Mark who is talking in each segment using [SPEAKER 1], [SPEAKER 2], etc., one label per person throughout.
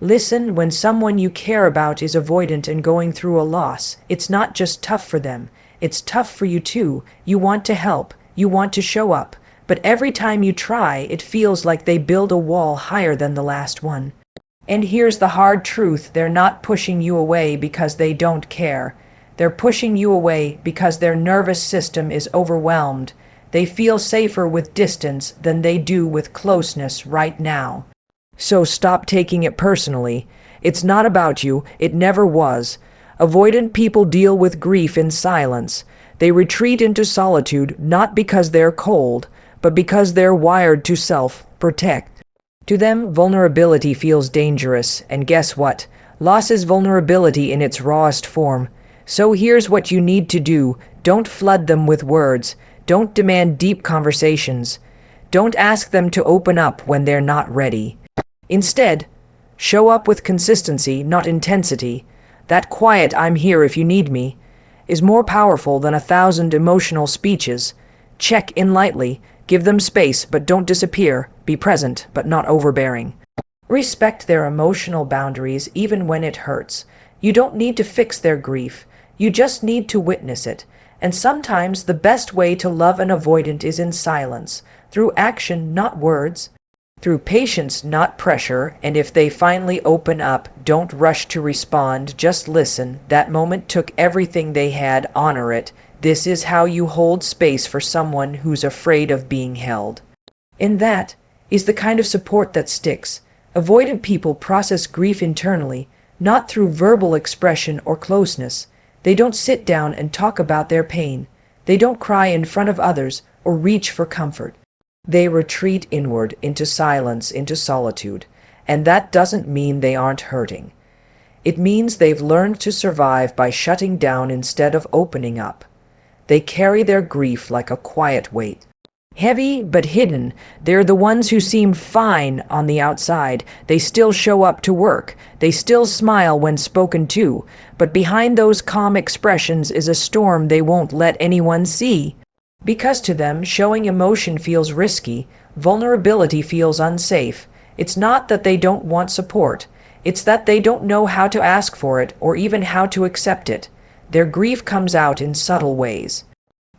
[SPEAKER 1] Listen when someone you care about is avoidant and going through a loss. It's not just tough for them, it's tough for you too. You want to help, you want to show up, but every time you try, it feels like they build a wall higher than the last one. And here's the hard truth: they're not pushing you away because they don't care. They're pushing you away because their nervous system is overwhelmed. They feel safer with distance than they do with closeness right now. So stop taking it personally. It's not about you. It never was. Avoidant people deal with grief in silence. They retreat into solitude not because they're cold, but because they're wired to self-protect. To them, vulnerability feels dangerous, and guess what? Loss is vulnerability in its rawest form. So here's what you need to do. Don't flood them with words. Don't demand deep conversations. Don't ask them to open up when they're not ready. Instead, show up with consistency, not intensity. That quiet "I'm here if you need me" is more powerful than 1,000 emotional speeches. Check in lightly, give them space, but don't disappear. Be present, but not overbearing. Respect their emotional boundaries even when it hurts. You don't need to fix their grief. You just need to witness it. And sometimes the best way to love an avoidant is in silence, through action, not words, through patience, not pressure. And if they finally open up, don't rush to respond, just listen. That moment took everything they had, honor it. This is how you hold space for someone who's afraid of being held. And that is the kind of support that sticks. Avoidant people process grief internally, not through verbal expression or closeness. They don't sit down and talk about their pain. They don't cry in front of others or reach for comfort. They retreat inward, into silence, into solitude. And that doesn't mean they aren't hurting. It means they've learned to survive by shutting down instead of opening up. They carry their grief like a quiet weight. Heavy but hidden. They're the ones who seem fine on the outside. They still show up to work. They still smile when spoken to. But behind those calm expressions is a storm they won't let anyone see. Because to them, showing emotion feels risky. Vulnerability feels unsafe. It's not that they don't want support. It's that they don't know how to ask for it or even how to accept it. Their grief comes out in subtle ways.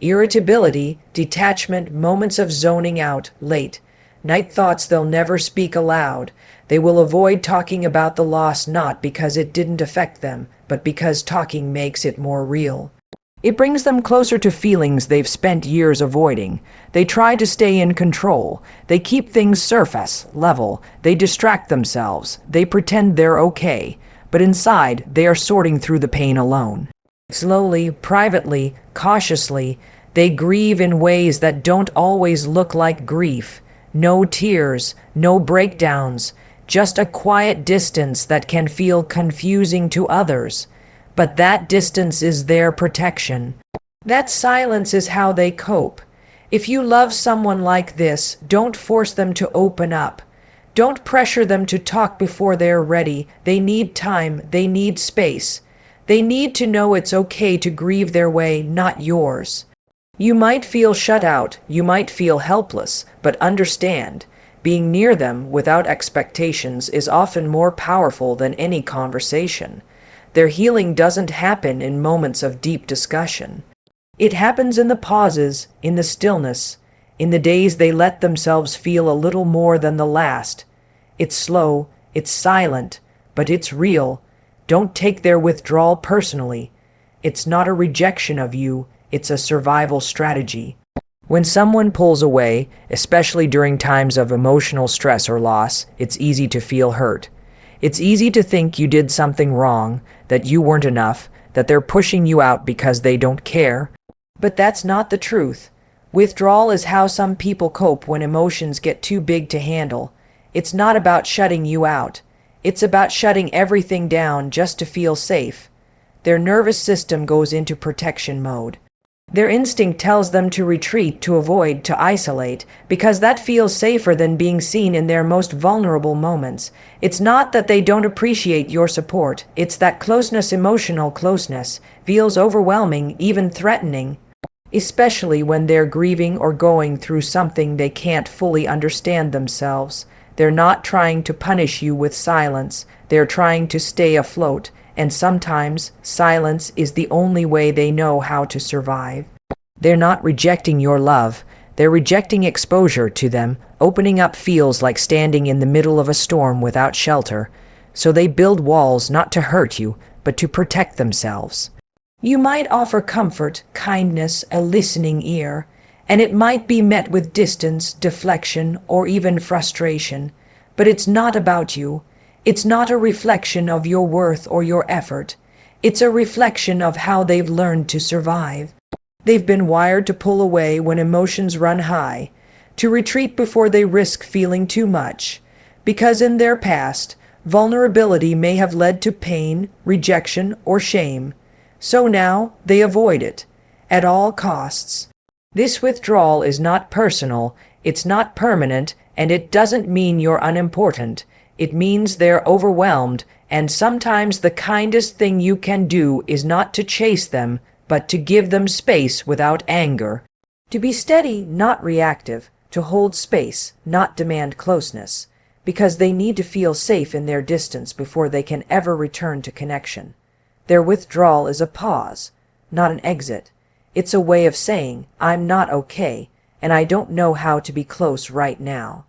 [SPEAKER 1] Irritability, detachment, moments of zoning out, late night thoughts they'll never speak aloud. They will avoid talking about the loss not because it didn't affect them, but because talking makes it more real. It brings them closer to feelings they've spent years avoiding. They try to stay in control. They keep things surface level. They distract themselves. They pretend they're okay. But inside, they are sorting through the pain alone. Slowly, privately, cautiously, they grieve in ways that don't always look like grief. No tears, no breakdowns, just a quiet distance that can feel confusing to others. But that distance is their protection. That silence is how they cope. If you love someone like this, don't force them to open up. Don't pressure them to talk before they're ready. They need time, they need space. They need to know it's okay to grieve their way, not yours. You might feel shut out, you might feel helpless, but understand, being near them without expectations is often more powerful than any conversation. Their healing doesn't happen in moments of deep discussion. It happens in the pauses, in the stillness, in the days they let themselves feel a little more than the last. It's slow, it's silent, but it's real. Don't take their withdrawal personally. It's not a rejection of you, it's a survival strategy. When someone pulls away, especially during times of emotional stress or loss, it's easy to feel hurt. It's easy to think you did something wrong, that you weren't enough, that they're pushing you out because they don't care. But that's not the truth. Withdrawal is how some people cope when emotions get too big to handle. It's not about shutting you out. It's about shutting everything down just to feel safe. Their nervous system goes into protection mode. Their instinct tells them to retreat, to avoid, to isolate, because that feels safer than being seen in their most vulnerable moments. It's not that they don't appreciate your support. It's that closeness, emotional closeness, feels overwhelming, even threatening, especially when they're grieving or going through something they can't fully understand themselves. They're not trying to punish you with silence. They're trying to stay afloat, and sometimes silence is the only way they know how to survive. They're not rejecting your love. They're rejecting exposure to them. Opening up feels like standing in the middle of a storm without shelter. So they build walls not to hurt you, but to protect themselves. You might offer comfort, kindness, a listening ear, and it might be met with distance, deflection, or even frustration. But it's not about you. It's not a reflection of your worth or your effort. It's a reflection of how they've learned to survive. They've been wired to pull away when emotions run high, to retreat before they risk feeling too much, because in their past, vulnerability may have led to pain, rejection, or shame. So now they avoid it, at all costs. This withdrawal is not personal, it's not permanent, and it doesn't mean you're unimportant. It means they're overwhelmed, and sometimes the kindest thing you can do is not to chase them, but to give them space without anger. To be steady, not reactive. To hold space, not demand closeness. Because they need to feel safe in their distance before they can ever return to connection. Their withdrawal is a pause, not an exit. It's a way of saying, I'm not okay, and I don't know how to be close right now.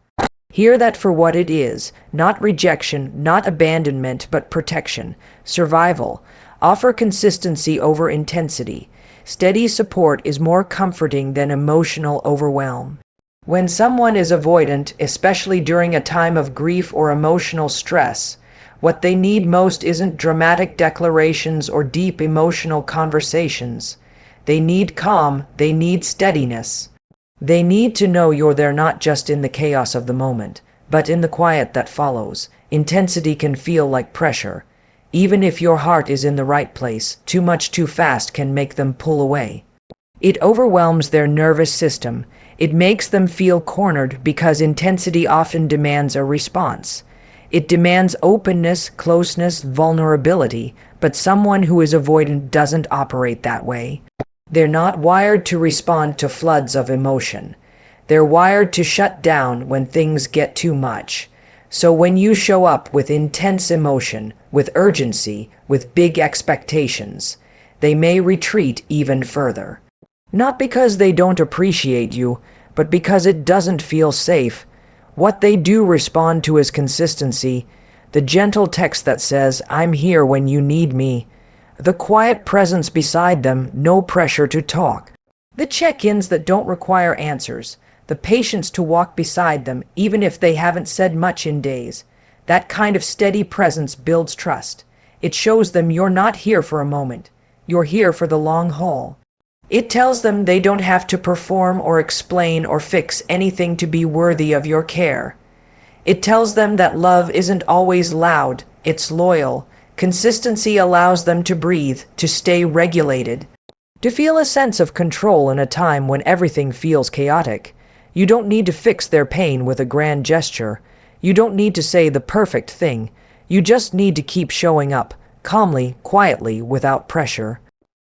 [SPEAKER 1] Hear that for what it is, not rejection, not abandonment, but protection, survival. Offer consistency over intensity. Steady support is more comforting than emotional overwhelm. When someone is avoidant, especially during a time of grief or emotional stress, what they need most isn't dramatic declarations or deep emotional conversations. They need calm, they need steadiness. They need to know you're there not just in the chaos of the moment, but in the quiet that follows. Intensity can feel like pressure. Even if your heart is in the right place, too much too fast can make them pull away. It overwhelms their nervous system. It makes them feel cornered because intensity often demands a response. It demands openness, closeness, vulnerability, but someone who is avoidant doesn't operate that way. They're not wired to respond to floods of emotion. They're wired to shut down when things get too much. So when you show up with intense emotion, with urgency, with big expectations, they may retreat even further. Not because they don't appreciate you, but because it doesn't feel safe. What they do respond to is consistency, the gentle text that says, I'm here when you need me, the quiet presence beside them, no pressure to talk, the check-ins that don't require answers, the patience to walk beside them even if they haven't said much in days. That kind of steady presence builds trust. It shows them you're not here for a moment. You're here for the long haul. It tells them they don't have to perform or explain or fix anything to be worthy of your care. It tells them that love isn't always loud, it's loyal. Consistency allows them to breathe, to stay regulated, to feel a sense of control in a time when everything feels chaotic. You don't need to fix their pain with a grand gesture. You don't need to say the perfect thing. You just need to keep showing up, calmly, quietly, without pressure.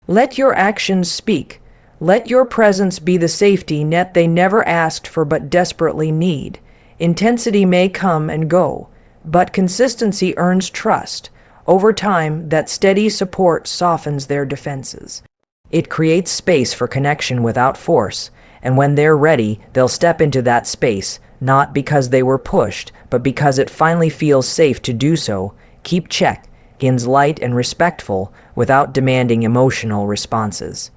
[SPEAKER 1] Let your actions speak. Let your presence be the safety net they never asked for but desperately need. Intensity may come and go, but consistency earns trust. Over time, that steady support softens their defenses. It creates space for connection without force, and when they're ready, they'll step into that space, not because they were pushed, but because it finally feels safe to do so. Keep check, begins light and respectful, without demanding emotional responses.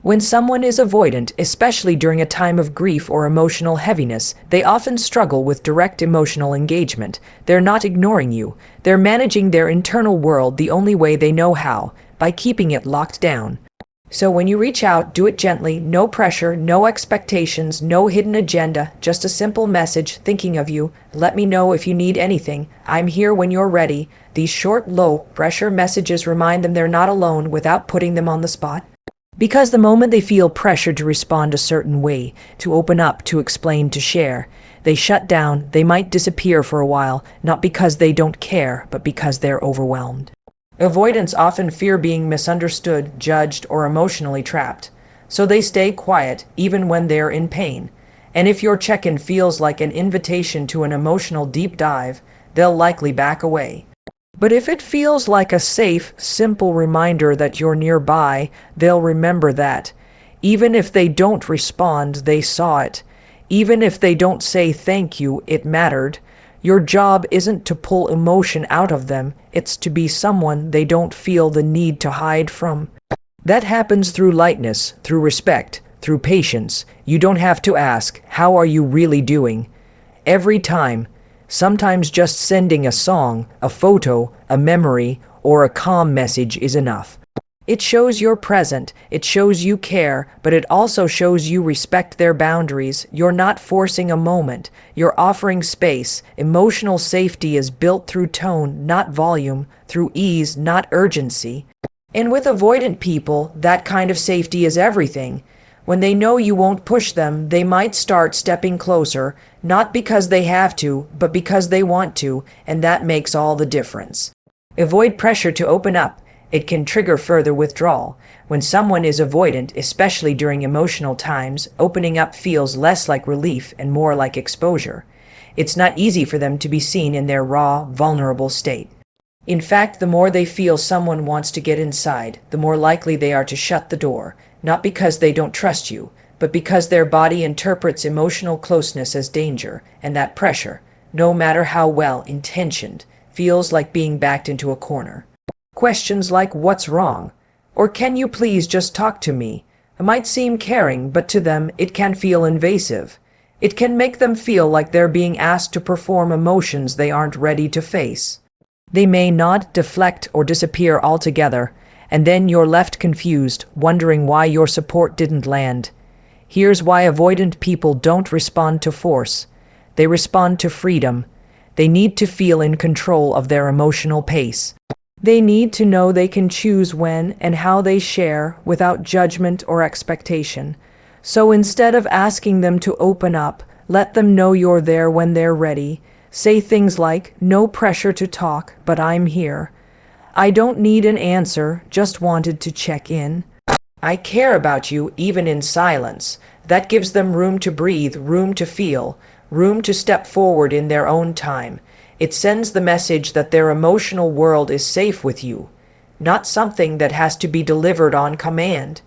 [SPEAKER 1] When someone is avoidant, especially during a time of grief or emotional heaviness, they often struggle with direct emotional engagement. They're not ignoring you. They're managing their internal world the only way they know how, by keeping it locked down. So when you reach out, do it gently, no pressure, no expectations, no hidden agenda, just a simple message, thinking of you. Let me know if you need anything. I'm here when you're ready. These short, low-pressure messages remind them they're not alone without putting them on the spot. Because the moment they feel pressured to respond a certain way, to open up, to explain, to share, they shut down, they might disappear for a while, not because they don't care, but because they're overwhelmed. Avoidants often fear being misunderstood, judged, or emotionally trapped, so they stay quiet even when they're in pain. And if your check-in feels like an invitation to an emotional deep dive, they'll likely back away. But if it feels like a safe, simple reminder that you're nearby, they'll remember that. Even if they don't respond, they saw it. Even if they don't say thank you, it mattered. Your job isn't to pull emotion out of them, it's to be someone they don't feel the need to hide from. That happens through lightness, through respect, through patience. You don't have to ask, how are you really doing? Every time. Sometimes just sending a song, a photo, a memory, or a calm message is enough. It shows you're present, it shows you care, but it also shows you respect their boundaries. You're not forcing a moment, you're offering space. Emotional safety is built through tone, not volume, through ease, not urgency. And with avoidant people, that kind of safety is everything. When they know you won't push them, they might start stepping closer, not because they have to, but because they want to, and that makes all the difference. Avoid pressure to open up. It can trigger further withdrawal. When someone is avoidant, especially during emotional times, opening up feels less like relief and more like exposure. It's not easy for them to be seen in their raw, vulnerable state. In fact, the more they feel someone wants to get inside, the more likely they are to shut the door, not because they don't trust you, but because their body interprets emotional closeness as danger, and that pressure, no matter how well intentioned, feels like being backed into a corner. Questions like, "What's wrong?" or "Can you please just talk to me?" It might seem caring, but to them it can feel invasive. It can make them feel like they're being asked to perform emotions they aren't ready to face. They may nod, deflect, or disappear altogether, and then you're left confused, wondering why your support didn't land. Here's why avoidant people don't respond to force. They respond to freedom. They need to feel in control of their emotional pace. They need to know they can choose when and how they share without judgment or expectation. So instead of asking them to open up, let them know you're there when they're ready. Say things like, "No pressure to talk, but I'm here. I don't need an answer, just wanted to check in. I care about you even in silence." That gives them room to breathe, room to feel, room to step forward in their own time. It sends the message that their emotional world is safe with you, not something that has to be delivered on command.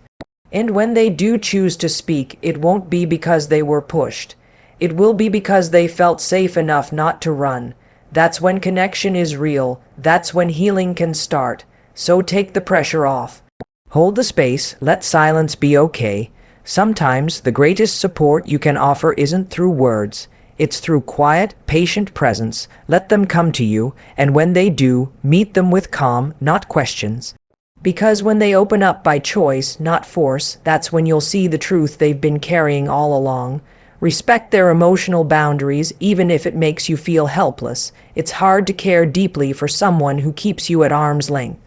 [SPEAKER 1] And when they do choose to speak, it won't be because they were pushed. It will be because they felt safe enough not to run. That's when connection is real. That's when healing can start. So take the pressure off. Hold the space. Let silence be okay. Sometimes the greatest support you can offer isn't through words. It's through quiet, patient presence. Let them come to you, and when they do, meet them with calm, not questions. Because when they open up by choice, not force, that's when you'll see the truth they've been carrying all along. Respect their emotional boundaries, even if it makes you feel helpless. It's hard to care deeply for someone who keeps you at arm's length,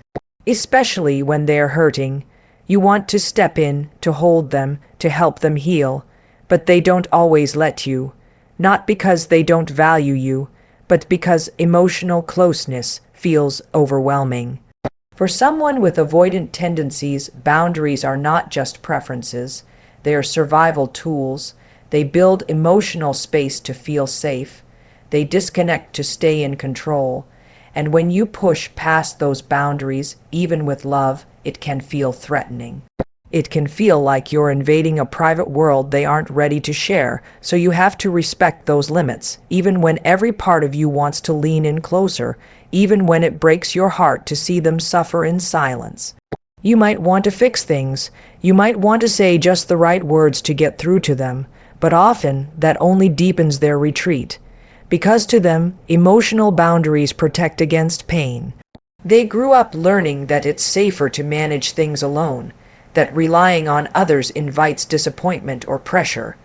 [SPEAKER 1] especially when they're hurting. You want to step in, to hold them, to help them heal, but they don't always let you. Not because they don't value you, but because emotional closeness feels overwhelming. For someone with avoidant tendencies, boundaries are not just preferences. They are survival tools. They build emotional space to feel safe. They disconnect to stay in control. And when you push past those boundaries, even with love, it can feel threatening. It can feel like you're invading a private world they aren't ready to share, so you have to respect those limits, even when every part of you wants to lean in closer, even when it breaks your heart to see them suffer in silence. You might want to fix things. You might want to say just the right words to get through to them, but often that only deepens their retreat. Because to them, emotional boundaries protect against pain. They grew up learning that it's safer to manage things alone, that relying on others invites disappointment or pressure.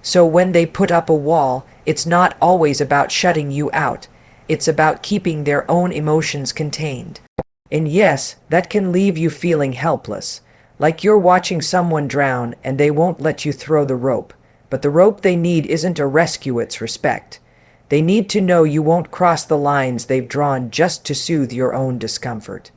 [SPEAKER 1] So when they put up a wall, it's not always about shutting you out. It's about keeping their own emotions contained. And yes, that can leave you feeling helpless, like you're watching someone drown and they won't let you throw the rope. But the rope they need isn't a rescue, it's respect. They need to know you won't cross the lines they've drawn just to soothe your own discomfort.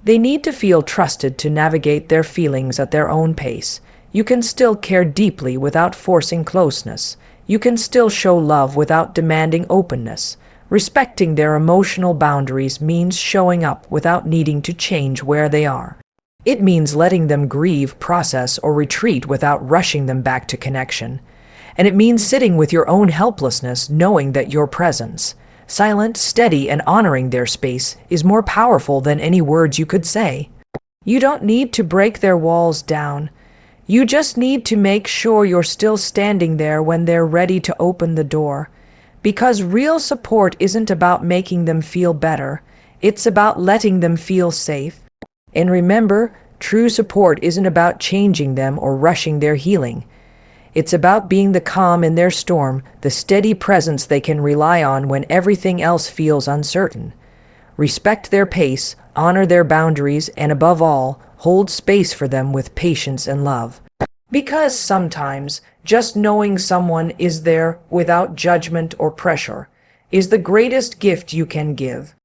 [SPEAKER 1] They need to feel trusted to navigate their feelings at their own pace. You can still care deeply without forcing closeness. You can still show love without demanding openness. Respecting their emotional boundaries means showing up without needing to change where they are. It means letting them grieve, process, or retreat without rushing them back to connection. And it means sitting with your own helplessness, knowing that your presence, silent, steady, and honoring their space, is more powerful than any words you could say. You don't need to break their walls down. You just need to make sure you're still standing there when they're ready to open the door. Because real support isn't about making them feel better, it's about letting them feel safe. And remember, true support isn't about changing them or rushing their healing. It's about being the calm in their storm, the steady presence they can rely on when everything else feels uncertain. Respect their pace, honor their boundaries, and above all, hold space for them with patience and love. Because sometimes, just knowing someone is there without judgment or pressure is the greatest gift you can give.